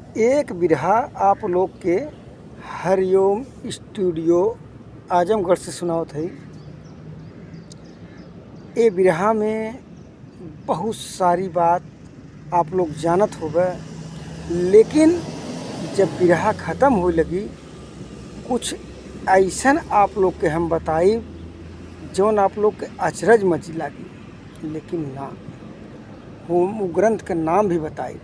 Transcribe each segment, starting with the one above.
एक बिरहा आप लोग के हरिओम स्टूडियो आजमगढ़ से सुनावत है। ये बिरहा में बहुत सारी बात आप लोग जानत होगा, लेकिन जब बिरहा ख़त्म हो लगी कुछ ऐसन आप लोग के हम बताई जौन आप लोग के अचरज मची लगी, लेकिन ना हम ग्रंथ का नाम भी बताई।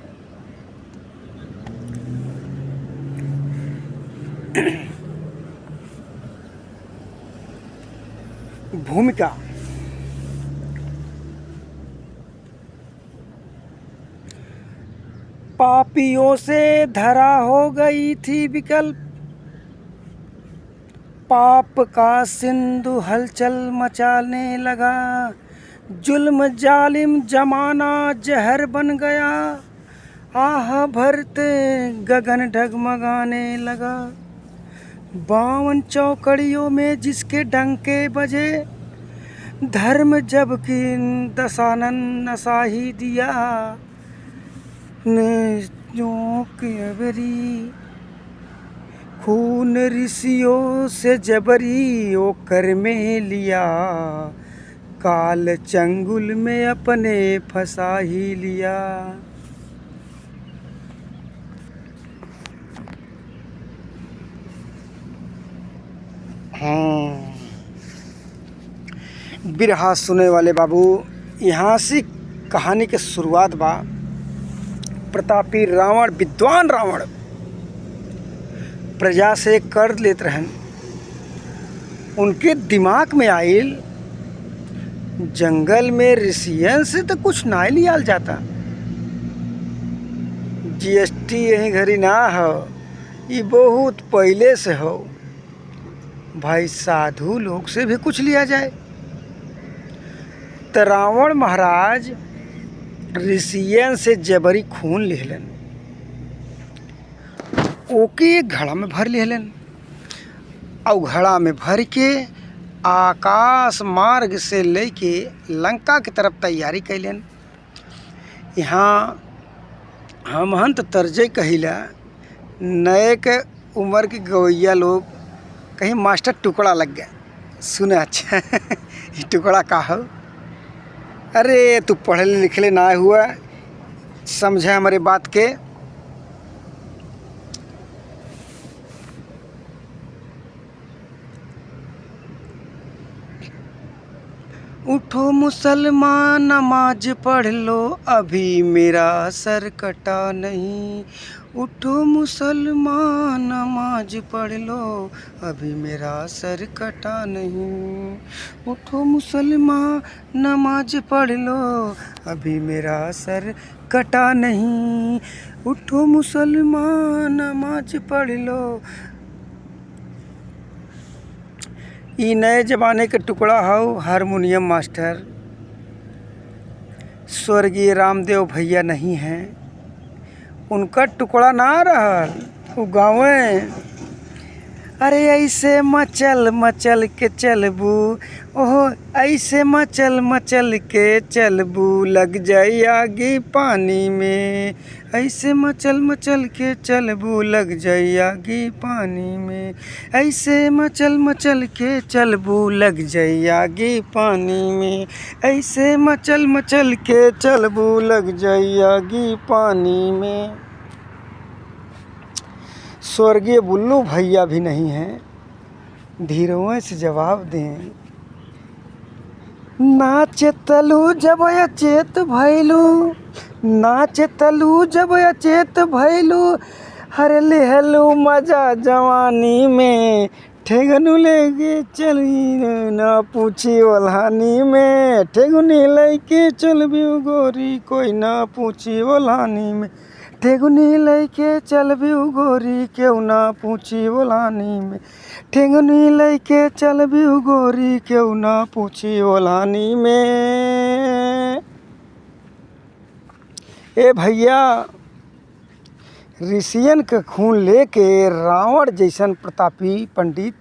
भूमिका। पापियों से धरा हो गई थी विकल्प, पाप का सिंधु हलचल मचाने लगा। जुल्म जालिम जमाना जहर बन गया, आह भरते गगन डगमगाने लगा। 52 चौकड़ियों में जिसके डंके बजे, धर्म जब की दशानन नशा ही दिया। खून ऋषियों से जबरी ओ कर में लिया, काल चंगुल में अपने फंसा ही लिया। बिरहा सुने वाले बाबू, यहाँ से कहानी के शुरुआत बा। प्रतापी रावण, विद्वान रावण प्रजा से कर्ज लेत रहन। उनके दिमाग में आइल जंगल में ऋषियन से तो कुछ ना लियाल जाता। जीएसटी यही घड़ी ना हो, ये बहुत पहले से हो। भाई साधु लोग से भी कुछ लिया जाए। तो रावण महाराज ऋषियन से जबरी खून लेहलन, ओके एक घड़ा में भर लेहलन और घड़ा में भर के आकाश मार्ग से लेके लंका की तरफ तैयारी कैलन। यहाँ हम हंत तर्जे कहिला, नए के उम्र के गवैया लोग कहीं मास्टर टुकड़ा लग गया। सुने अच्छा ये टुकड़ा का हो? अरे तू पढ़े लिखले ना हुआ, समझे हमारे बात के। उठो मुसलमान नमाज पढ़ लो, अभी मेरा सर कटा नहीं। उठो मुसलमान नमाज पढ़ लो, अभी मेरा सर कटा नहीं। उठो मुसलमान नमाज पढ़ लो, अभी मेरा सर कटा नहीं। उठो मुसलमान नमाज पढ़ लो। ये नए ज़माने के टुकड़ा हो हारमोनियम मास्टर स्वर्गीय रामदेव भैया नहीं हैं। उनका टुकड़ा ना रहल, वो गाँवे। अरे ऐसे मचल मचल के चलबू, ओहो ऐसे मचल मचल के चलबू, लग जाई आगी पानी में। ऐसे मचल मचल के चलबू, लग जाई आगी पानी में। ऐसे मचल मचल के चलबू, लग जाई आगी पानी में। ऐसे मचल मचल के चलबू, लग जाई आगी पानी में। स्वर्गीय बुल्लू भैया भी नहीं हैं, धीरों से जवाब दें। नाचे तलू जब अचेत भैलू, नाचे तलू जब अचेत भैलू, हर लेहलू मजा जवानी में। ठेगनु लेके चली ना पूछी वल्हानी में। ठेगुनी लेके चलबी गोरी, कोई ना पूछी वल्हानी में। ठेगुनी लेके चलबी गोरी, क्यों ना पूछी वल्हानी में। ठेगुनी लेके चलबी गोरी, क्यों ना पूछी वल्हानी में। ए भैया, ऋषियन के खून लेके रावण जैसन प्रतापी पंडित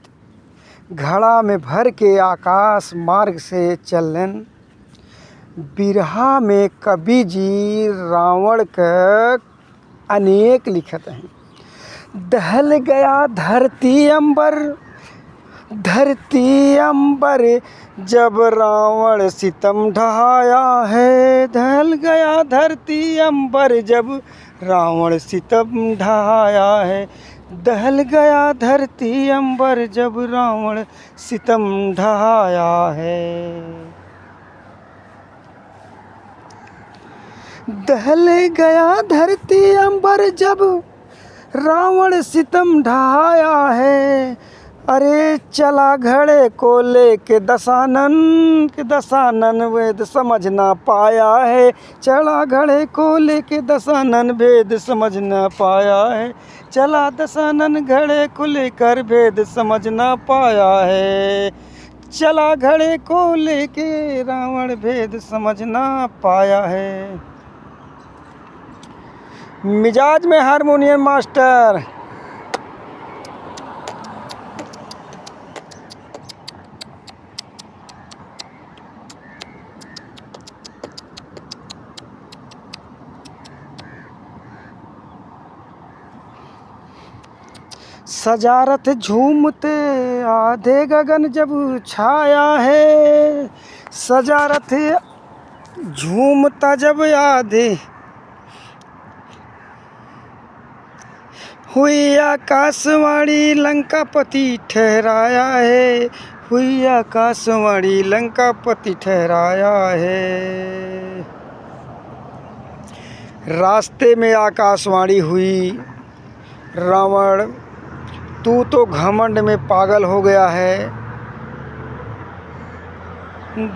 घड़ा में भर के आकाश मार्ग से चलन। बिरहा में कवि जी रावण के अनेक लिखत हैं। दहल गया धरती अंबर जब रावण सितम ढहाया है। दहल गया धरती अंबर जब रावण सितम ढहाया है। दहल गया धरती अंबर जब रावण सितम ढहाया है। दहल गया धरती अंबर जब रावण सितम ढहाया है। अरे चला घड़े को लेके दशानन वेद समझ ना पाया है। चला घड़े को लेके दशानन भेद समझ ना पाया है। चला दशानन घड़े को लेकर भेद समझ ना पाया है। चला घड़े को लेके रावण भेद समझ ना पाया है। मिजाज में हारमोनियम मास्टर। सजारत झूमते आधे गगन जब छाया है। सजारत झूमता जब आधे हुई आकाशवाणी लंकापति ठहराया है। हुई आकाशवाणी लंकापति ठहराया है। रास्ते में आकाशवाणी हुई, रावण तू तो घमंड में पागल हो गया है।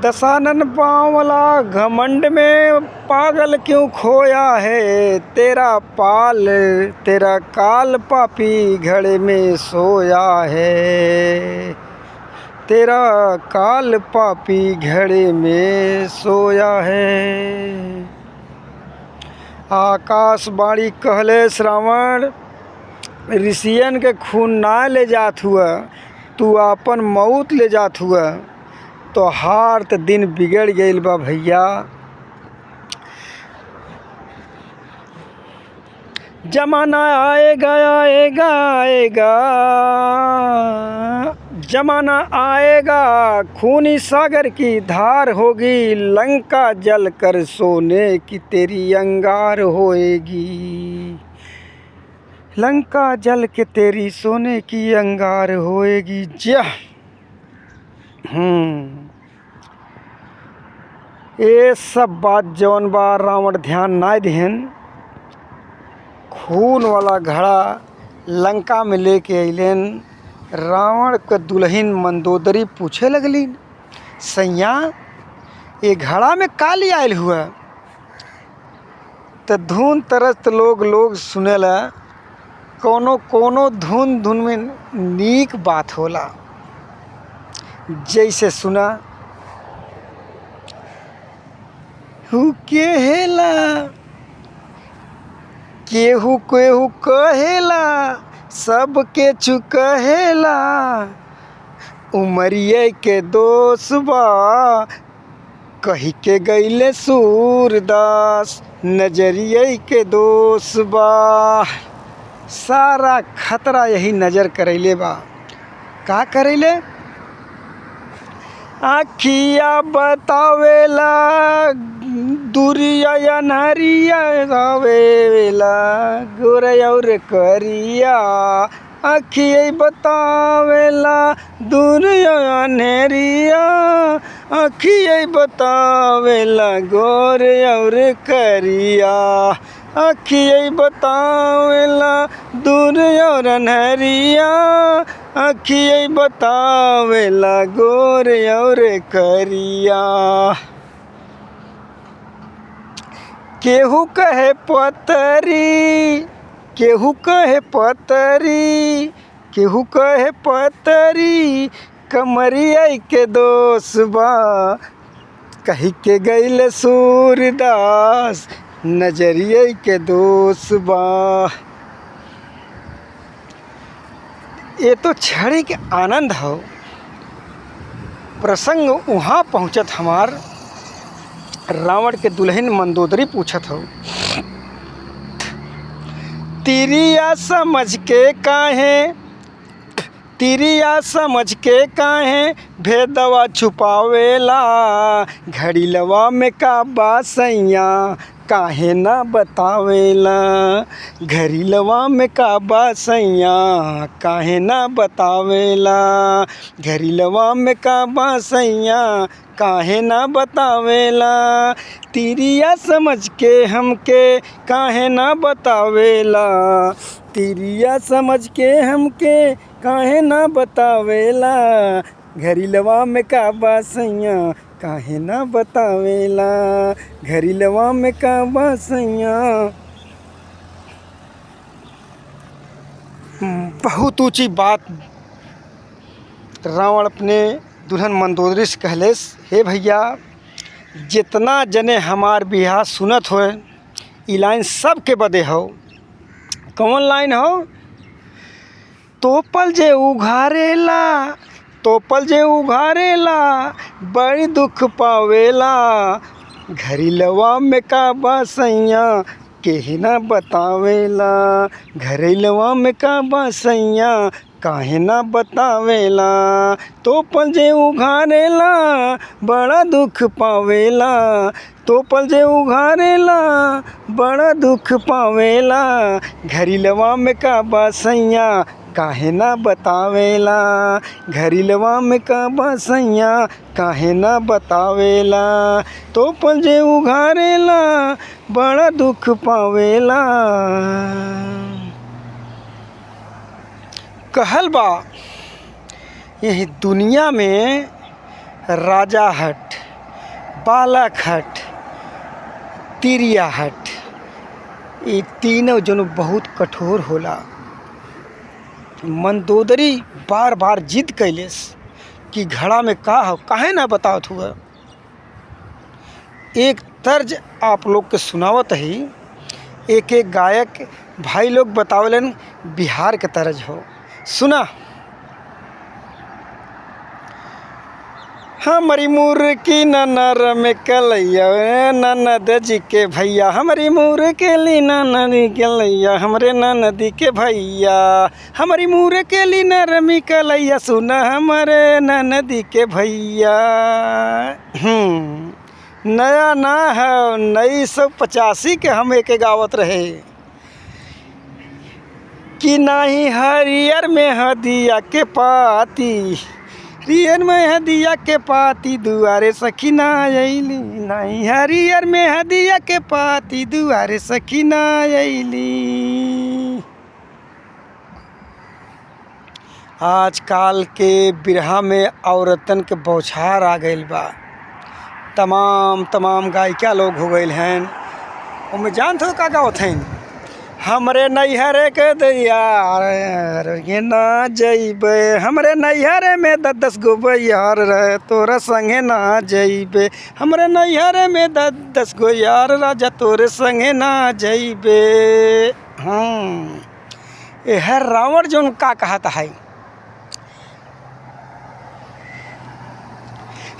दशानन बावला घमंड में पागल क्यों खोया है। तेरा काल पापी घड़े में सोया है। तेरा काल पापी घड़े में सोया है। आकाशवाणी कहले श्रावण ऋषियन के खून ना ले जात हुआ, तू अपन मौत ले जात हुआ। तो हार त दिन बिगड़ गईल बा भैया। जमाना आएगा आएगा आएगा, जमाना आएगा खूनी सागर की धार होगी। लंका जल कर सोने की तेरी अंगार होएगी। लंका जल के तेरी सोने की अंगार होएगी। ये सब बात जौन बा रावण ध्यान ना दिहन। खून वाला घड़ा लंका में लेके अइलेन। रावण के दुल्हन मंदोदरी पूछे लगलीन, सैया ये घड़ा में काली आयल हुआ। तो धुन तरस लोग सुनेला। कोनो धुन में नीक बात होला। जैसे सुना, हु कहेला केहू कहेला सबके चुकहेला। उमरिए के दोष बा कही के गईले सूरदास। नजरिए के दोष बा सारा खतरा यही नज़र करैले बा। का करैले? आखिया बतावेला दूरिया या नरिया रावेला। गोरे और करिया आखिया बतावेला दूरिया नेरिया। आखिया बतावेला गोरे और करिया। आखिया बतावेला दूर और अन्हरिया। आखिया बतावेला गोर और करिया। केहू कहे पतरी, केहू कहे पतरी, केहू कहे पतरी। कमरिया के दोष बा कही के गईले सूरदास। नजरिए के दोष बा। ये तो छड़ी के आनंद हो। प्रसंग वहाँ पहुँचत हमार रावण के दुल्हन मंदोदरी पूछत हो, तिरिया समझ के काहे, तिरिया समझ के काहे भेदवा छुपावेला, घड़ीलवा में का बासैया काहे ना बतावेला, घड़ीलवा में का बासैया काहे ना बतावेला, घड़ीलवा में का बासैया काहे ना बतावेला, तिरिया समझ के हमके काहे ना बतावेला, तिरिया समझ के हमके काहे ना बतावेला, घड़ीलवा में का बासैया काहे ना बतावेला, घड़ीलवा में का बासैया। बहुत ऊंची बात रावण अपने दुल्हन मंदोदरी से कहलेस, हे भैया जितना जने हमार बिहार सुनत हो ई लाइन सबके बदे हो। कौन लाइन हो? तोपल जे उघारेला, तोपल जे उघारेला बड़ी दुख पावेला, घड़ीलवा में का बासैया केही ना बतावेला, घड़ीलवा में का बासैया काहे ना बतावेला, तोपल जे उघारेला बड़ा दुख पावेला, तोपल जे उघारेला बड़ा दुख पावेला, घड़ीलवा में का बासैया काहे ना बतावेला, घड़ीलवा में का बासैया काहे ना बतावेला, तोपल जे उघारेला बड़ा दुख पावेला। कहल बा यही दुनिया में राजा हट, बालक हट, तिरिया हट, ये तीनों जनो बहुत कठोर होला। मंदोदरी बार बार जिद कैलेस कि घड़ा में का हो काहे ना बतावत हुआ। एक तर्ज आप लोग के सुनावत ही, एक एक गायक भाई लोग बतावलन बिहार के तर्ज हो, सुना। हमारी मुर्गी ननर में कलैया ननद जी के भैया, हमारी मुर्गी ननद कलैया हमरे ननदी के भैया, हमारी मुर्गी नरमी कलैया सुना हमारे ननदी के भैया। नया ना है 1985 के हम एक गावत रहे कि नहीं हरियर में हदिया के पाती, हरियर में हदिया के पाती दुआरे सखी ना अइली, नहीं हरियर में हदिया के पाती दुआरे सखी ना अइली। आजकल के बिरहा में औरतन के बौछार आ गइल बा, तमाम गायिका लोग हो गइल हैं। उनमें जानते हो का गावत हैं? हमरे नैहरे के दैया ये ना जइबे, हमरे नैहरे में 10 गो यार रहे तोरा संगे ना जइबे, हमरे नैहरे में 10 गो यार राजा तोरे संगे ना जइबे। यह रावण जो का कहता है,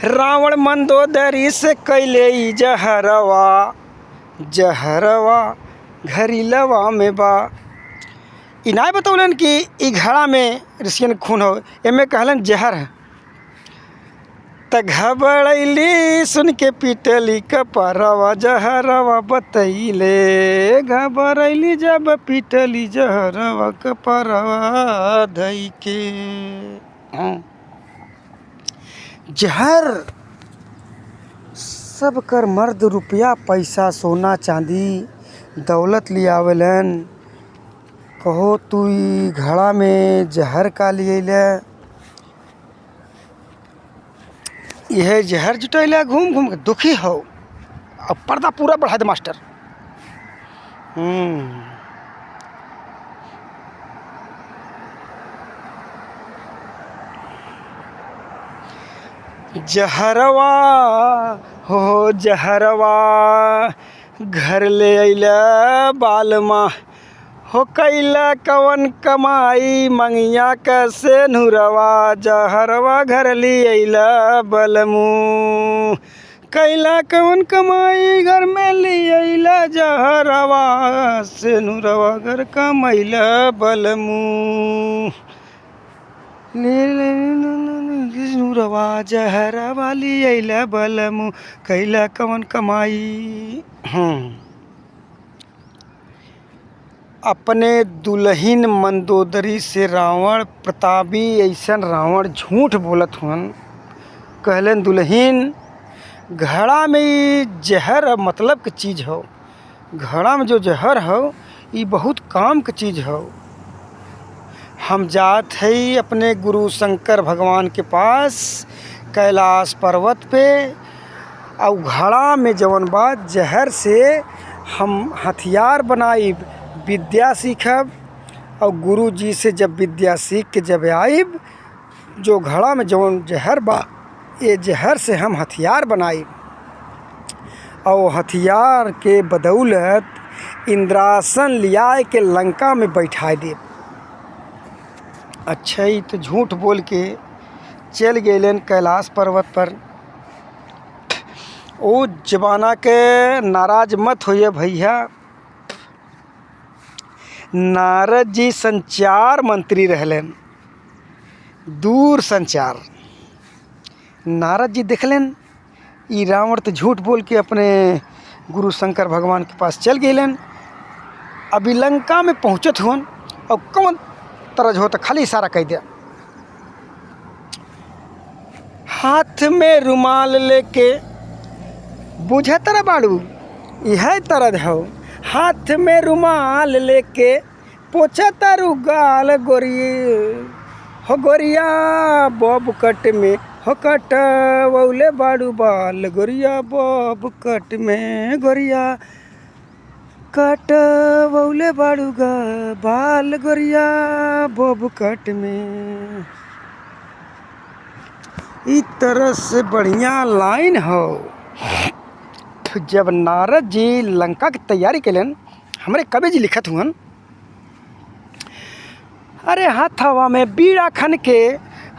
रावण मंदोदरी से कैले ई जहरवा, जहरवा घड़ीलवा में बा। इनाय बतौलन कि ई घड़ा में ऋषियन खून हो, एमे कहलन जहर है। त घबरैली सुन के पीटली कपरवा, जहरवा बतैले, घबरैली जब पीटली जहरवा कपरवा धई के। जहर सब कर मर्द रुपया पैसा सोना चांदी दौलत लियावलन। कहो तू ई घड़ा में जहर का लियला, यह जहर जुटैला घूम घूम के दुखी हो। अब पर्दा पूरा बढ़ा दे मास्टर। जहरवा हो जहरवा घर ले अइला बालमा, हो कैला कवन कमाई मंगिया कैसे नुरवा, जहरवा घर ले अइला बलमू, कैला कवन कमाई घर में लियला जहरवा से नुरवा घर कमैला बलमू नुरवा जहरवा लियला बलमू कैला कवन कमाई। अपने दुल्हिन मंदोदरी से रावण प्रतापी ऐसन रावण झूठ बोलत हुअन। कहलन दुल्हिन घड़ा में ये जहर मतलब की चीज़ हो, घड़ा में जो जहर हो ये बहुत काम की चीज़ हो। हम जात है अपने गुरु शंकर भगवान के पास कैलाश पर्वत पे, और घड़ा में जवन बात जहर से हम हथियार बनाइब, विद्या सीखब, और गुरु जी से जब विद्या सीख के जब आइब, जो घड़ा में जवन जहर बा ये जहर से हम हथियार बनाइब, और हथियार के बदौलत इंद्रासन लिया के लंका में बैठा दे। अच्छा ही तो झूठ बोल के चल गए कैलाश पर्वत पर। ओ जमाना के नाराज मत होइए भैया, नारद जी संचार मंत्री रहलन, दूर संचार। नारद जी देखलन ई रावण तो झूठ बोल के अपने गुरु शंकर भगवान के पास चल गए। अभी लंका में पहुँचत हुन और कौन तरज हो तो खाली इशारा कह दिया, हाथ में रुमाल लेके बुझे तरह बाड़ू यह तरज हो, हाथ में रुमाल लेके पोछा तारू गाल गोरिया बॉब कट में हो कट वौले बाड़ू बाल गोरिया बॉब कट में गोरिया कट वौले बाड़ू बाल गोरिया बॉब कट में। इस तरह से बढ़िया लाइन हो। जब नारद जी लंका की तैयारी कैलन, हमारे कवि जी लिखत हुअन, अरे हथवा में बीड़ा खन के,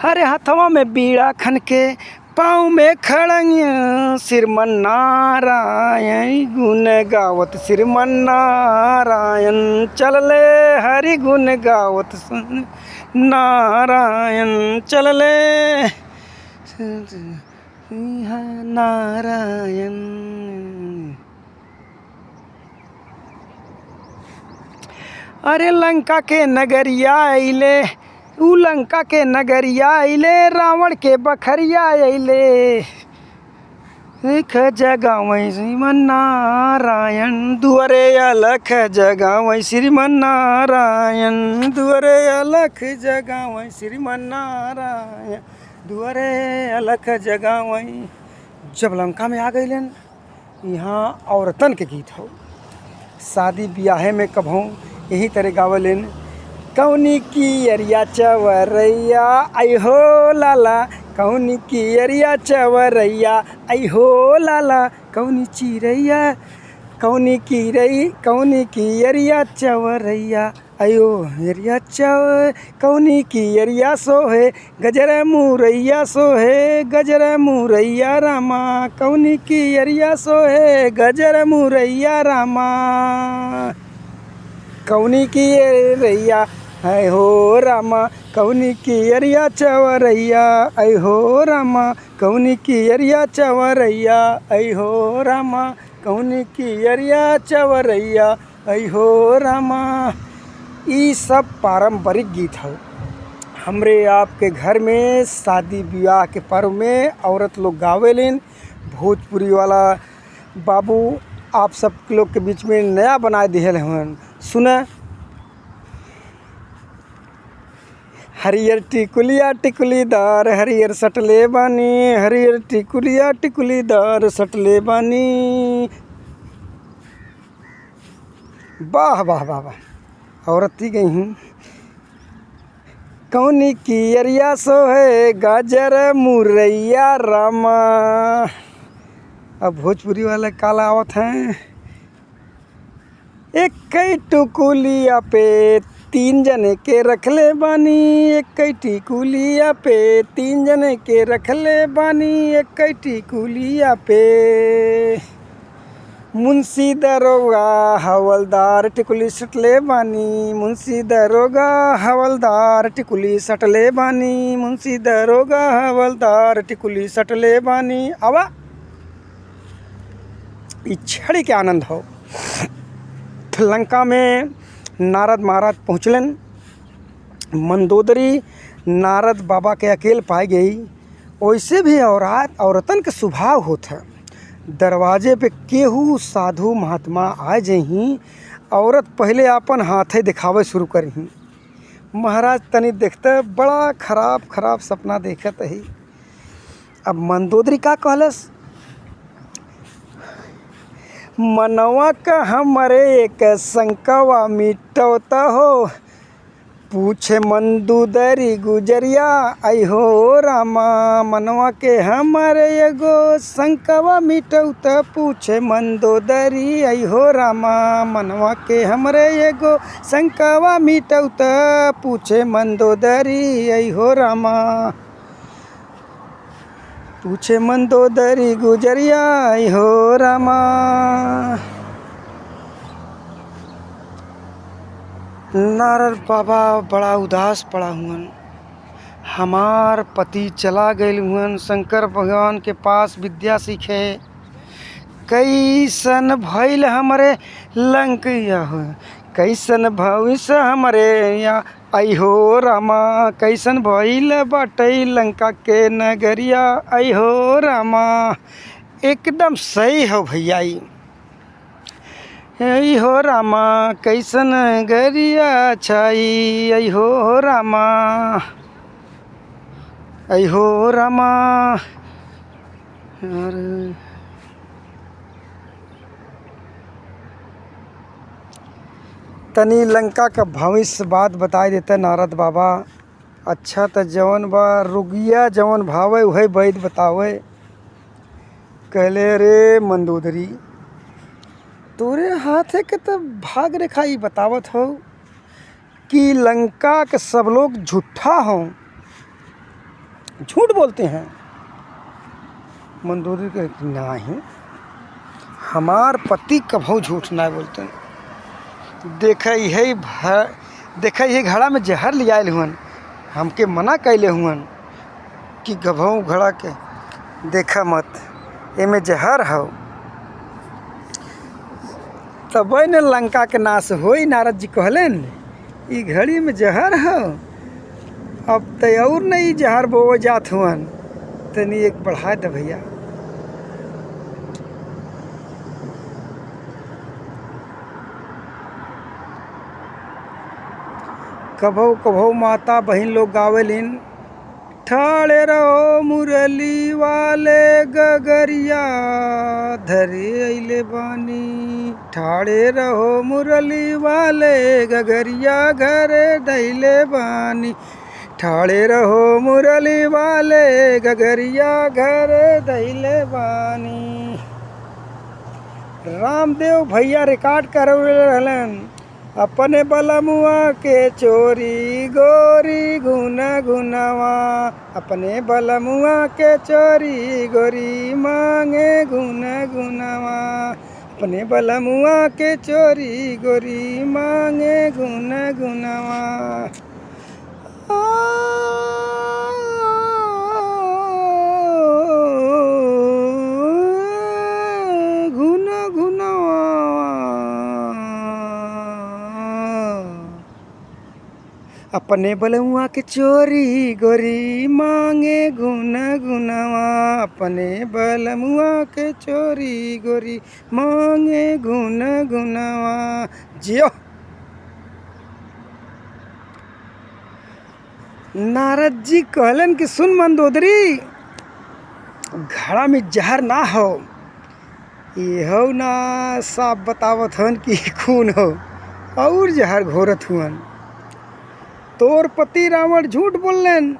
अरे हथवा में बीड़ा खन के, पाँव में खड़ंग श्रीमन नारायण गुण गावत श्रीमन नारायण चलले हरि गुण गावत नारायण चलले नारायण। अरे लंका के नगरिया अइले, ऊ लंका के नगरिया अइले, रावण के बखरिया अइले, लख जगावै श्रीमन नारायण दुअरे अलख जगावै श्रीमन नारायण दुअरे अलख जगावै श्रीमन नारायण दुअरे अलख जगावै। जब लंका में आ गईलन, यहाँ औरतन के गीत हो, शादी ब्याहे में कभों यही तरह गावलन, कौनी की अरिया चवरैया आई हो लाला, कौनी की अरिया चवरैया आई हो लाला, कौनी चिरैया कौनी की अरिया चवरैया अयो अरिया चव, कौनी की अरिया सोहे गजर मुरैया सोहे गजर मुरैया रामा, कौनी की अरिया सोहे गजर मुरैया रामा, कौनी की अरिया है हो रामा, कौनी की अरिया चवरैया ऐ हो रामा, कौनी की अरिया चवरैया ऐ हो रामा, कौनी की अरिया चवरैया ऐ हो रामा। ये सब पारंपरिक गीत हो। हमरे आपके घर में शादी ब्याह के पर्व में औरत लोग गावेलिन। भोजपुरी वाला बाबू आप सब लोग के बीच में नया बना दिए हन। सुना, हरियर टिकुलिया टिकुलीदार हरियर सटले बानी, हरियर टिकुलिया टिकुलीदार सटले बानी। वाह वाह वाह वाह, औरत ही गई हूँ। कौनी की अरिया सोहे गाजर मुरैया रामा। अब भोजपुरी वाला काला आवत हैं। एक कई टुकुलिया पे तीन जने के रखले बानी एक टिकुलिया पे, तीन जने के रखले बानी एक टिकुलिया पे। मुंशी दरोगा हवलदार टिकुली सटले बानी, मुंशी दरोगा हवलदार टिकुली सटले बानी, मुंशी दरोगा हवलदार टिकुली सटले बानी। आवा छड़ी के आनंद हो। लंका में नारद महाराज पहुँचलन। मंदोदरी नारद बाबा के अकेले पाई गई। वैसे भी औरतन के स्वभाव होता है, दरवाजे पे केहू साधु महात्मा आ जही, औरत पहले अपन हाथे दिखावे शुरू करही। महाराज तनी देखते बड़ा खराब सपना देखत ही। अब मंदोदरी का कहलस, मनवा का हमरे एक शंकवा मिटौता हो, पूछे मंदोदरी गुजरिया आई हो रामा। मनवा के हमारे एगो शंकवा मिटौता, पूछे मंदोदरी आई हो रामा। मनवा के हमरे एगो शंकवा मिटौता, पूछे मंदोदरी आई हो रामा। पूछे मंदोदरी गुजरिया आई हो रामा। नारद बाबा बड़ा उदास पड़ा हुअन। हमार पति चला गए हुअन शंकर भगवान के पास विद्या सीखे। कैसन भइल हमरे लंकिया हो, कैसन भविष्य हमरे या आई हो रामा। कैसन भइल बाटई लंका के नगरिया आई हो रामा। एकदम सही हो भैया आई हो रामा। कैसन गरिया छाई आई हो रामा, आई हो रामा। तनी लंका का भविष्य बात बताई देते नारद बाबा। अच्छा तो जवन बा रुगिया जवन भावे वही वैद बतावे। कहले रे मंदोदरी, तोरे हाथे के तो भाग रेखा ही बतावत हो कि लंका के सब लोग झूठा हों, झूठ बोलते हैं। मंदोदरी के नहीं, हमार पति कभू झूठ ना बोलते। देखा ये घड़ा में जहर ले आयल हुअन, हमके मना कैले हुअन कि गभऊ घड़ा के देखा मत, एमे जहर हो। तब न लंका के नाश होई। नारद जी कहलन ई घड़ी में जहर हो। अब तो और नहीं जहर बो जात हुअन, तनी एक बढ़ा दे भैया। कभो माता बहन लोग गावेलिन, ठाड़े रहो मुरली वाले गगरिया धरे अइले बानी। ठाड़े रहो मुरली वाले गगरिया घरे धैले बानी। ठाड़े रहो मुरली वाले गगरिया घरे धैले बानी। रामदेव भैया रिकॉर्ड करवले रहलन, अपने बलमुआ के चोरी गोरी गुना गुनावा। अपने बलमुआ के चोरी गोरी मांगे गुना गुनावा। अपने बलमुआ के चोरी गोरी मांगे गुना गुनावा। गुना गुनावा। अपने बलमुआ के चोरी गोरी मांगे गुना गुनावा। अपने बलमुआ के चोरी गोरी मांगे गुना गुनावा। जियो। नारद जी कहलन कि सुन मंदोदरी, घड़ा में जहर ना हो, ये हो ना साफ बतावत हन कि खून हो और जहर घोरत हुअन। तोर पति रावण झूठ बोलन,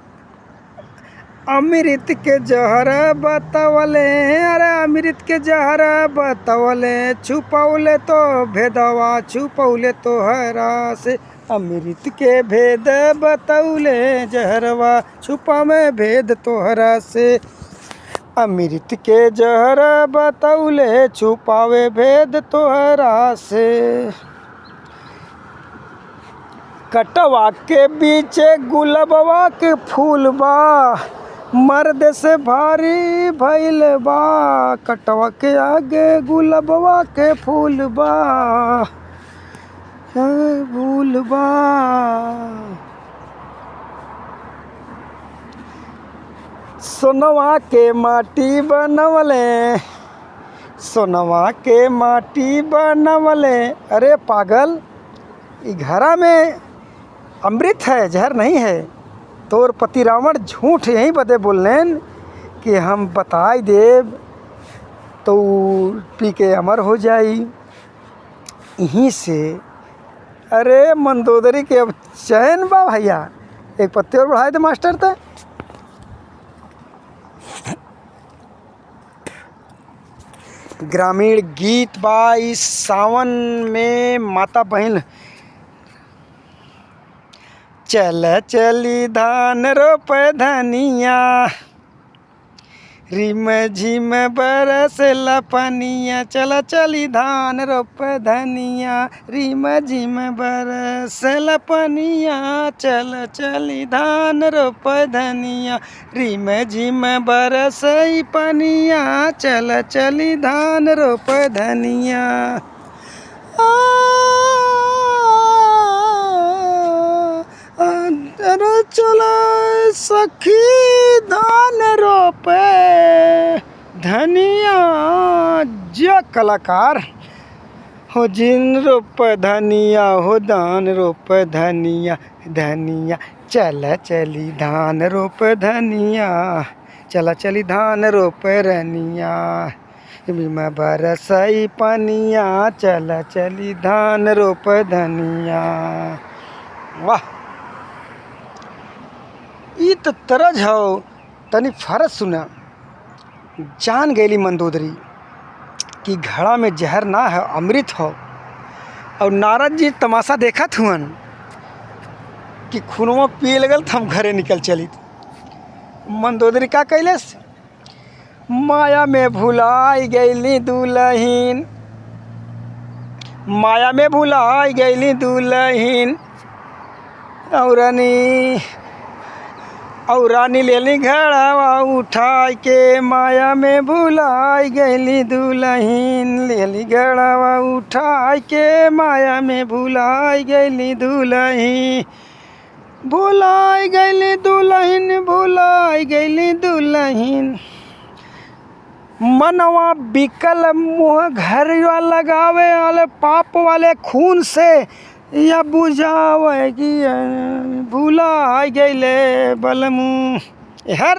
अमृत के जहर बतावले। अरे अमृत के जहर बतावले, छुपौले तो भेदवा छुपौले तो हरा से अमृत के भेद बतौले जहरवा छुपावे भेद तोहरा से। अमृत के जहर बतौले छुपावे भेद तोहरा से। कटवा के बीचे गुलबवा के फूल बा मर्द से भारी भइल बा। कटवा के आगे गुलबवा के फूल बा भूल बा। सोनवा के माटी बनवले सोनवा के माटी बनवले। अरे पागल ई घरा में अमृत है जहर नहीं है। तोर पति रावण झूठ यहीं बदे बोलें कि हम बताई देव तो पी के अमर हो जाई यहीं से। अरे मंदोदरी के अब चैन बा भैया। एक पत्ते और बढ़ाए थे मास्टर थे। ग्रामीण गीत बा इस सावन में माता बहन। चल चली धान रोप धनिया रिम झिम बरसला पनिया। चल चली धान रोप धनिया रिम झिम बरसला पनिया। चल चली धान रोप धनिया रिम झिम बरसई पनिया। चल चली धान रोप धनिया। अरे चला सखी धान रोपे धनिया। जो कलाकार हो जिन रोप धनिया हो धान रोप धनिया धनिया। चल चली धान रोप धनिया चल चली धान रोप रनिया बिमा बरसई पनिया। चल चली धान रोप धनिया। वाह ई तो तरज हो तनी फरज सुना। जान गईली मंदोदरी कि घड़ा में जहर ना है अमृत हो। और नारद जी तमाशा देखत हुअन कि खूनवा पिए लगल तो हम घरे निकल चली। मंदोदरी का कैलस माया में भुलाई गईली दुल्हीन। माया में भुलाई गईली दुल्हीन। और रानी लेली घड़ावा उठाई के माया में भुलाई गईली दुल्हीन। लेली घड़ावा उठाई के माया में भुलाई गईली दुल्हीन। भुलाई गईली दुल्हीन भुलाई गईली दुल्हीन। मनवा बिकल मुँह घर लगावे वाले पाप वाले खून से या बुझावे कि भुलाई गईले बलमू। हर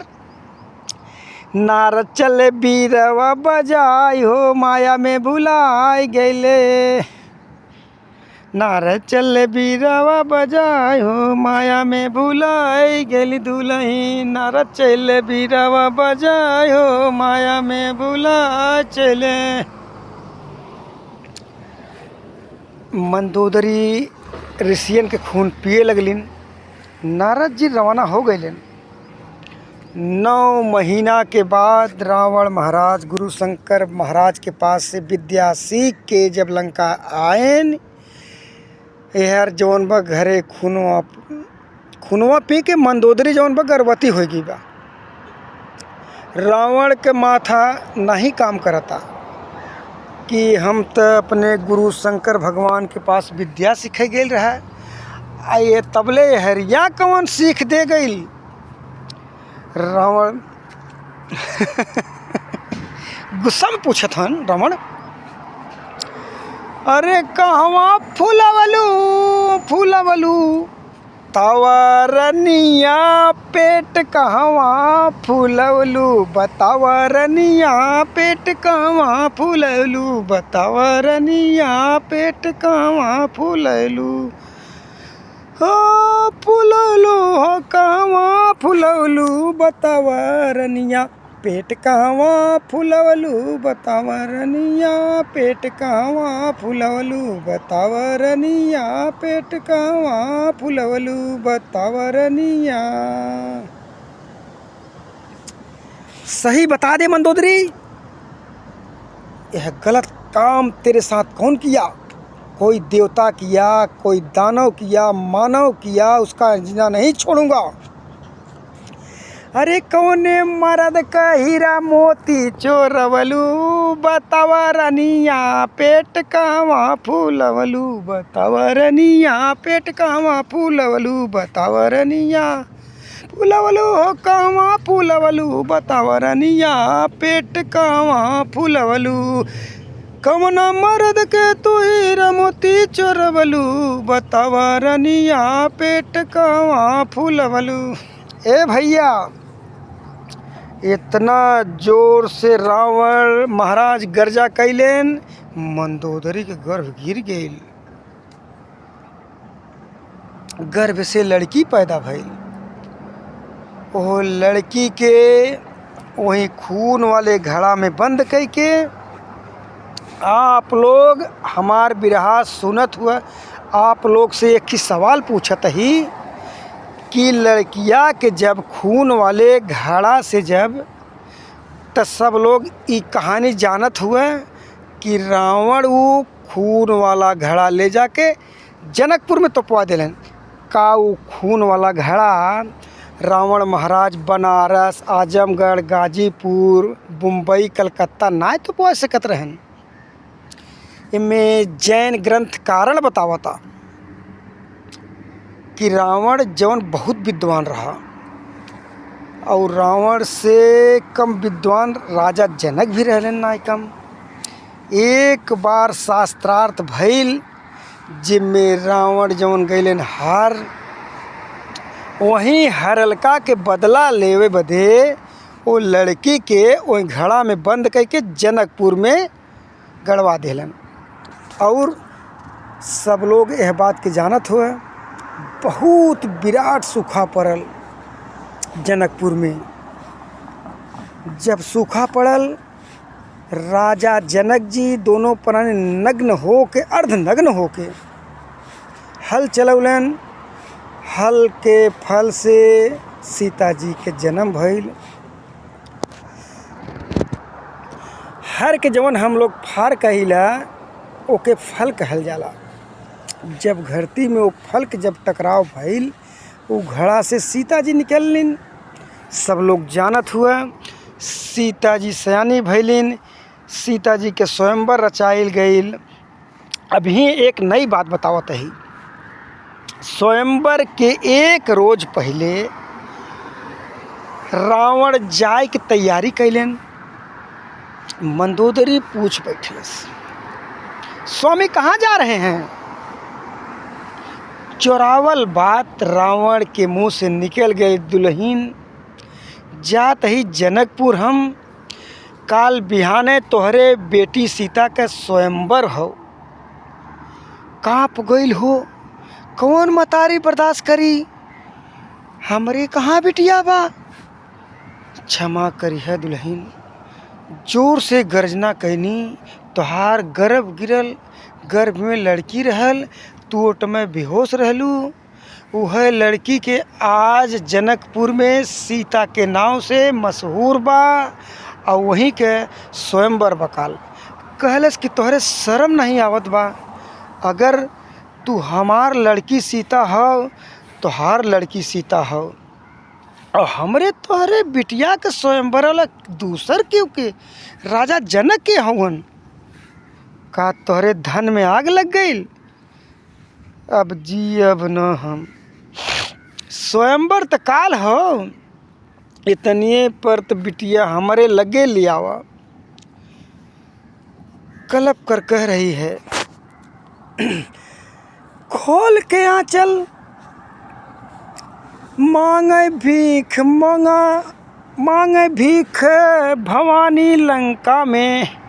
नारद चले बीरवा बजाई हो माया में भुलाई गईले। नारद चले बीरवा बजाई हो माया में भुलाई गईली दुल्हीन। नारद चले बीरवा बजाई हो माया में भुलाई चले। मंदोदरी ऋषियन के खून पिए लगलिन। नारद जी रवाना हो गईलन। 9 महीना के बाद रावण महाराज गुरु शंकर महाराज के पास से विद्या सीख के जब लंका आएन यार जौन बा घरे खूनवा पी के मंदोदरी जौन बा गर्भवती हो गई बा। रावण के माथा नहीं काम करता कि हम तो अपने गुरु शंकर भगवान के पास विद्या सीखे गए रहा। आइए तबले हरिया कौन सीख दे गई। रावण गुस्सा में पूछत हन रावण अरे कहवा फूलवलू फूलवलू बतावरनिया पेट कहवा फूलवलू बतावरनिया पेट कहवा फूलवलू बतावरनिया पेट कहवा फूलवलू हो फूलवलू हो कहवा फूलवलू बतावरनिया पेट कहवा फुलवलू बतावा रनिया, पेट कहवा फुलवलू बतावा रनिया, पेट कहवा फुलवलू बतावा रनिया। सही बता दे मंदोदरी, यह गलत काम तेरे साथ कौन किया? कोई देवता किया, कोई दानव किया, मानव किया, उसका जीना नहीं छोड़ूंगा। अरे कौने मर्द का हीरा मोती चोरवलू बतावा रनिया, पेट कहवा फूलवलू बतावा रनिया, पेट कहवा फूलवलू बतावा रनिया, फूलवलू हो कहवा फूलवलू बतावा रनिया, पेट कहवा फूलवलू। कौना मर्द के तू हीरा मोती चोरवलू बतावा रनिया, पेट कहवा फूलवलू। ए भैया, इतना जोर से रावण महाराज गर्जा कैलेन, मंदोदरी के गर्भ गिर गईल। गर्भ से लड़की पैदा भइल। वो लड़की के वहीं खून वाले घड़ा में बंद करके आप लोग हमार बिरहा सुनत हुआ, आप लोग से एक ही सवाल पूछत ही कि लड़किया के जब खून वाले घड़ा से जब, तो सब लोग ये कहानी जानत हुए कि रावण वो खून वाला घड़ा ले जाके जनकपुर में तपवा दिलन। का वो खून वाला घड़ा रावण महाराज बनारस, आजमगढ़, गाजीपुर, मुंबई, कलकत्ता ना तपवा सकत रहन? इनमें जैन ग्रंथ कारण बतावता कि रावण जौन बहुत विद्वान रहा, और रावण से कम विद्वान राजा जनक भी रहलन ना कम। एक बार शास्त्रार्थ भइल जिनमें रावण जौन गइलन हार, वहीं हरलका के बदला लेवे बदे वो लड़की के वही घड़ा में बंद करके जनकपुर में गड़वा दिलन। और सब लोग यह बात के जानत हुए, बहुत विराट सूखा पड़ल जनकपुर में। जब सूखा पड़ल, राजा जनक जी दोनों प्राणी नग्न हो के, अर्धनग्न हो के हल चलौलन। हल के फल से सीता जी के जन्म भइल। हर के जवन हम लोग फार कहिला, ओके फल कहल जाला। जब धरती में वो फल के जब टकराव भइल, वो घड़ा से सीता जी निकलिन। सब लोग जानत हुआ, सीता जी सयानी भइलिन, सीता जी के स्वयंवर रचाइल गईल। अभी एक नई बात बतावत है। स्वयंवर के एक रोज पहले रावण जाय के तैयारी कैलन। मंदोदरी पूछ बैठलस, स्वामी कहाँ जा रहे हैं? चोरावल बात रावण के मुंह से निकल गई, दुल्हीन जात ही जनकपुर हम, काल बिहाने तोहरे बेटी सीता का स्वयंवर हो। काँप गईल हो, कौन मतारी बर्दाश्त करी? हमरे कहाँ बिटिया बा? क्षमा करी है दुल्हीन, जोर से गर्जना कैनी, तोहार गर्भ गिरल, गर्भ में लड़की रहल, तू ओट में बेहोश रहलू। वह लड़की के आज जनकपुर में सीता के नाव से मशहूर बा, और वहीं के स्वयंवर बकाल। कहलस कि तोहरे शर्म नहीं आवत बा? अगर तू हमार लड़की सीता हो, तोहार लड़की सीता हो, और हमरे तोहरे बिटिया के स्वयंवर वाला दूसर क्यों के राजा जनक के हवन? का तोहरे धन में आग लग गई? अब जी अब न हम स्वयंवर त काल हो, इतनिए पर तो बिटिया हमारे लगे लियावा। कलप कर कह रही है, खोल के आंचल मांगे भीख, मांगे भीख भवानी लंका में।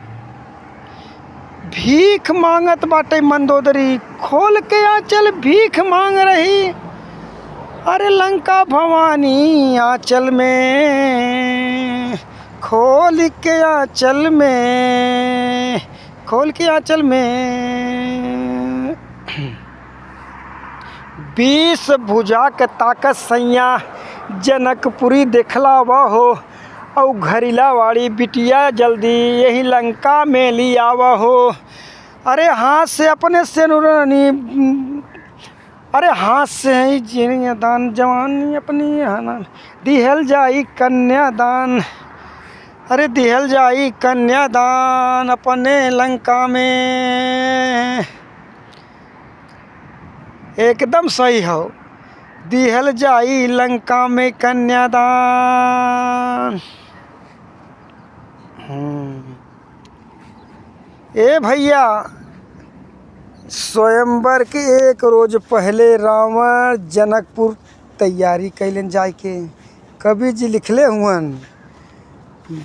भीख मांगत बाटे मंदोदरी, खोल के आंचल भीख मांग रही। अरे लंका भवानी आंचल में खोल के आंचल में, खोल के आंचल में 20 भुजा के ताकत सैया जनकपुरी देखला वह हो, और घरिला वाली बिटिया जल्दी यही लंका में ली आवा हो। अरे हाथ से अपने से नुरानी, अरे हाथ से ही जिन्यादान जवानी अपनी हाना दिहल जाई कन्यादान, अरे दिहल जाई कन्यादान अपने लंका में। एकदम सही हो, दिहल जाई लंका में कन्यादान। ए भैया, स्वयंवर के एक रोज पहले रावण जनकपुर तैयारी कैलन जाए के। कवि जी लिखले हुअन,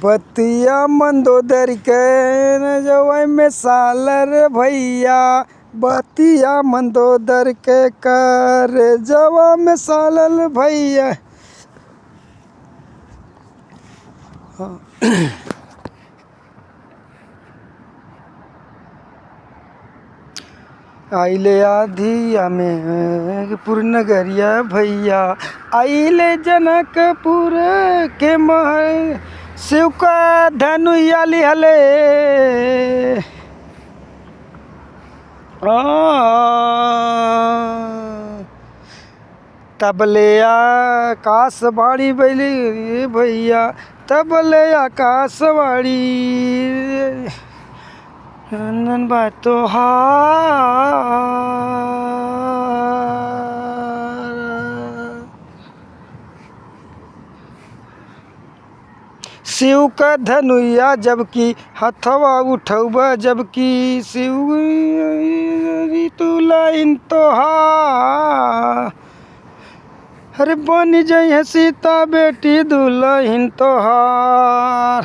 बतिया मंदोदर के जवाई में सालर भैया, बतिया मंदोदर के कर जवा में सालल भैया। हाँ। आइले आधिया में पुरनगरिया भैया, आइले जनकपुर के महल, शिव का धनुया लिहले तबले आकाशवाणी बैली भैया, तबले आकाशवाणी नंदन बातो शिव का धनुया जबकि हथवा उठौबा, जबकि शिव तुलाइन तोहार, अरे बन जाइ है सीता बेटी दुल्हन तोहार।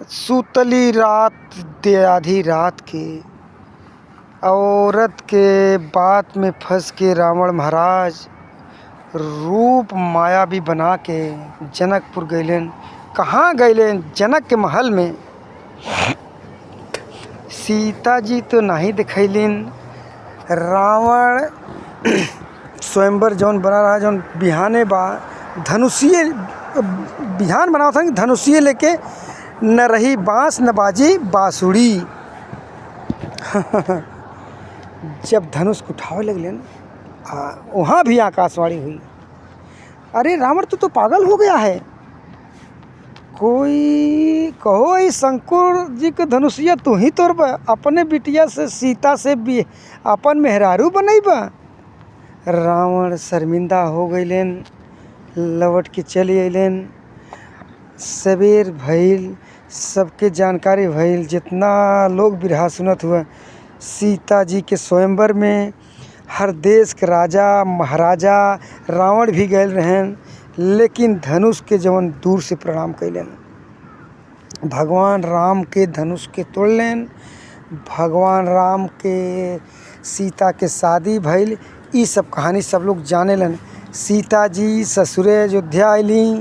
सुतली रात आधी रात के औरत के बात में फंस के रावण महाराज रूप माया भी बना के जनकपुर गइलेन। कहाँ गइलेन? जनक के महल में। सीता जी तो नहीं दिखैलिन। रावण स्वयंवर जौन बना रहा, जौन बिहाने बा धनुषीय बिहान बनाओ था, धनुषीय लेके न रही बांस न बाजी बांसुरी। जब धनुष उठावे लगले वहाँ भी आकाशवाणी हुई, अरे रावण तो पागल हो गया है, कोई कहो ई शंकर जी के धनुषिया तू ही तोड़ बा, अपने बिटिया से सीता से भी अपन मेहरारू बनैबा। रावण शर्मिंदा हो गइलेन, लौट के चली अइलेन। सवेर भइल, सबके जानकारी भइल, जितना लोग बिरहा सुनत हुआ सीता जी के स्वयंवर में हर देश के राजा महाराजा रावण भी गए रहन, लेकिन धनुष के जवन दूर से प्रणाम कैलन। भगवान राम के धनुष के तोड़लेन, भगवान राम के सीता के शादी भइल। ई सब कहानी सब लोग जानेलन। सीता जी ससुरे अयोध्या अइली,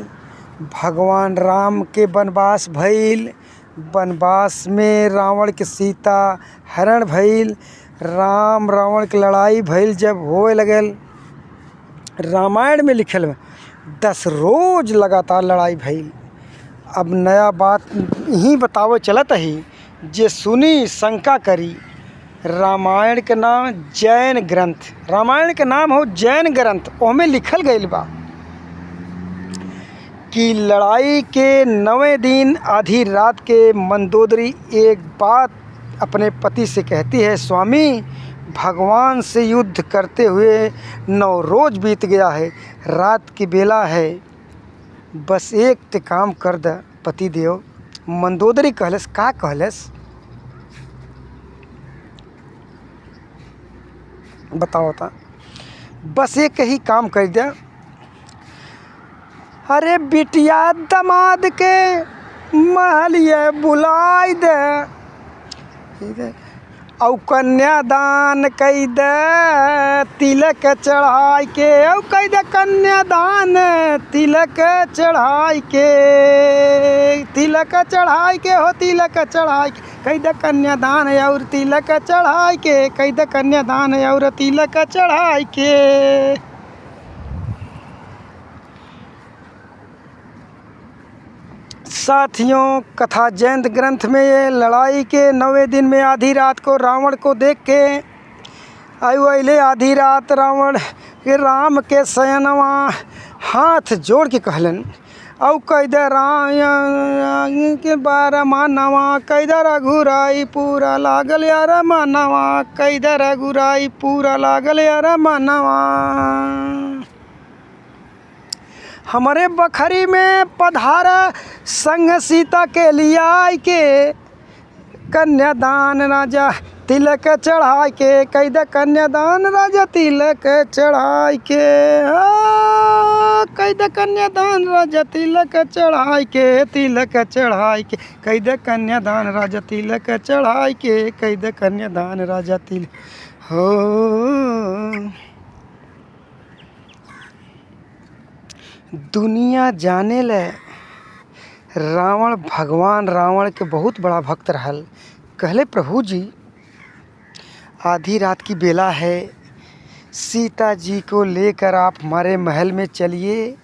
भगवान राम के वनवास भइल, वनवास में रावण के सीता हरण भइल, राम रावण के लड़ाई भइल। जब होए लगल, रामायण में लिखल बा 10 रोज लगातार लड़ाई भइल। अब नया बात यही बतावे चलत ही, जे सुनी शंका करी। रामायण के नाम जैन ग्रंथ, रामायण के नाम हो जैन ग्रंथ। ओमे लिखल गइल बा कि लड़ाई के 9वें दिन आधी रात के मंदोदरी एक बात अपने पति से कहती है, स्वामी भगवान से युद्ध करते हुए 9 रोज बीत गया है, रात की बेला है, बस एक ते काम कर द पति देव। मंदोदरी कहलस, का कहलस बताओ ता। बस एक ही काम कर दिया, अरे बिटिया दमाद के महलिए बुलाई दे, औ कन्यादान कई दे तिलक चढ़ाई के, औ कई दे कन्यादान तिलक चढ़ाई के, तिलक चढ़ाई के हो तिलक चढ़ाई के, कई दे कन्यादान और तिलक चढ़ाई के, कई दे कन्यादान और तिलक चढ़ाई के। साथियों, कथा जयंत ग्रंथ में ये लड़ाई के 9वें दिन में आधी रात को रावण को देख के आयु अले आधी रात रावण के राम के सयनवा हाथ जोड़ के कहलन, औ कैद राम के बार मानवा, कैद रघुराई पूरा लागल यार मानवा, कैद रघुराई पूरा लागल यार मानवा। हमारे बखरी में पधारा संग सीता के लिया के, कन्यादान राजा तिलक चढ़ाई के, कैद कन्यादान राजा तिलक चढ़ाई के, कैद कन्यादान राजा तिलक चढ़ाई के, तिलक चढ़ाई के, कैद कन्यादान राजा तिलक चढ़ाई के, कैद कन्यादान राजा तिलक हो। दुनिया जाने ले रावण भगवान रावण के बहुत बड़ा भक्त रहल। कहले प्रभु जी आधी रात की बेला है, सीता जी को लेकर आप हमारे महल में चलिए,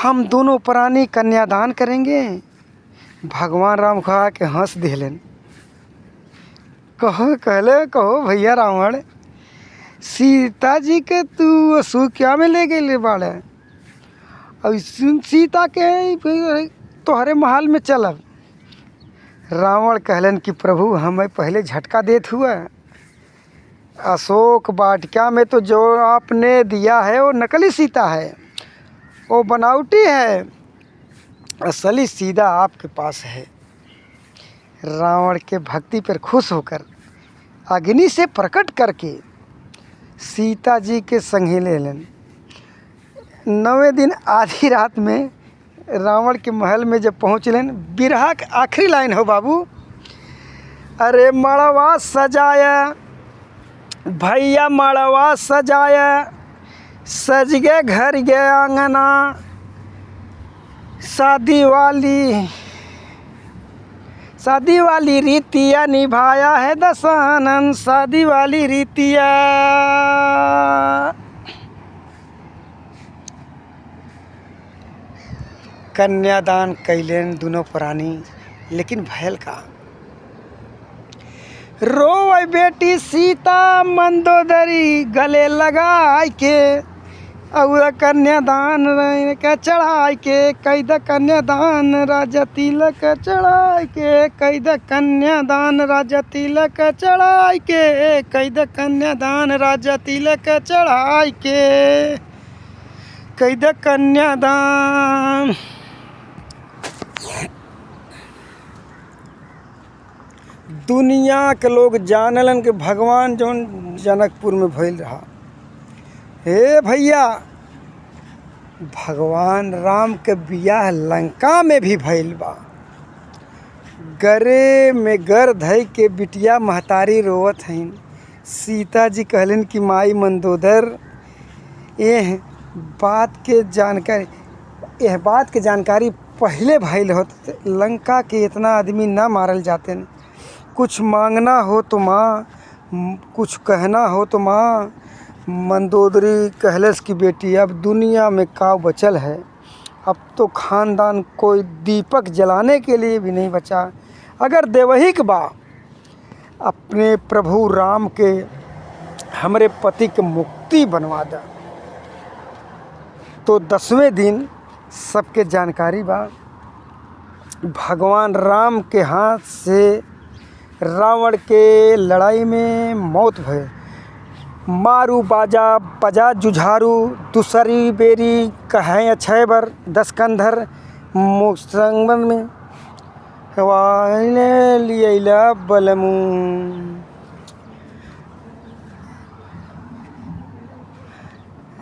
हम दोनों प्राणी कन्यादान करेंगे। भगवान राम कहा के हंस दिलन, कहो भैया रावण, सीता जी के तू असु क्या में ले गए बाड़े, और सीता के तोहरे महल में चलब। रावण कहलन कि प्रभु हमें पहले झटका देत हुआ, अशोक वाटिका में तो जो आपने दिया है वो नकली सीता है, वो बनावटी है, असली सीधा आपके पास है। रावण के भक्ति पर खुश होकर अग्नि से प्रकट करके सीता जी के संग ले लेन। 9वें दिन आधी रात में रावण के महल में जब पहुँचलन, बिरहा के आखिरी लाइन हो बाबू, अरे मड़वा सजाया भैया मड़वा सजाया, सज गए घर गए आंगना, शादी वाली रीतिया निभाया है दशानन, शादी वाली रीतिया। कन्यादान कैलेन दोनों प्राणी, लेकिन भयल का रोवे बेटी सीता मंदोदरी गले लगाई के, और कन्यादान के चढ़ाई के, कैद कन्यादान राजा तिलक चढ़ाई के, कैद कन्यादान राजा तिलक चढ़ाई के, कैद कन्यादान राजा तिलक चढ़ाई के, कैद कन्यादान। दुनिया के लोग जानलन कि भगवान जौन जनकपुर में भइल रहा। हे भैया, भगवान राम के बियाह लंका में भी भइल बा। गरे में गर धई के बिटिया महतारी रोवत हईन। सीता जी कहलिन कि माई मंदोदर, यह बात के जानकारी पहले भइल होत, लंका के इतना आदमी ना मारल जाते। कुछ मांगना हो तो माँ, कुछ कहना हो तो माँ। मंदोदरी कहलस की बेटी, अब दुनिया में का बचल है, अब तो ख़ानदान कोई दीपक जलाने के लिए भी नहीं बचा। अगर देवहिक बा, अपने प्रभु राम के हमरे पति के मुक्ति बनवा दा। तो 10वें दिन सबके जानकारी बा, भगवान राम के हाथ से रावण के लड़ाई में मौत भय। मारू बाजा बजा जुझारू, दूसरी बेरी कहें अक्षय बर 10 कंधर मुसंगन में वाले लियला बलमू।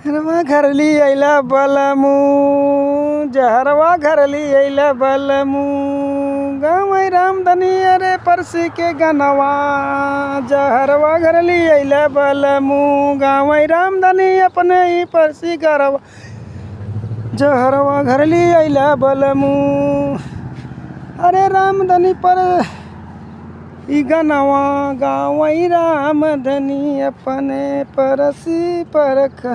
हरवा घर ली अला बलमू, जहरवा घर ली अला बलमू, गाँव रामधनी अरे परसी के गनवा जहरवा घरली अइले बलमू गाँव रामधनी अपने ही परसी गरवा जहरवा घरली अइले बलमू अरे रामधनी पर ई गनवा गाँव रामधनी अपने परसी परख।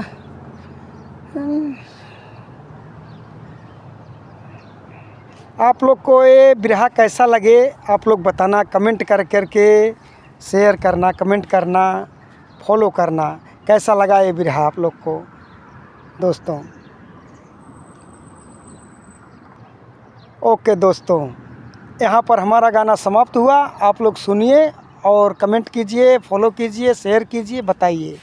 आप लोग को ये बिरहा कैसा लगे आप लोग बताना, कमेंट कर करके शेयर करना, कमेंट करना, फॉलो करना। कैसा लगा ये बिरहा आप लोग को दोस्तों। ओके दोस्तों, यहाँ पर हमारा गाना समाप्त हुआ। आप लोग सुनिए और कमेंट कीजिए, फॉलो कीजिए, शेयर कीजिए, बताइए।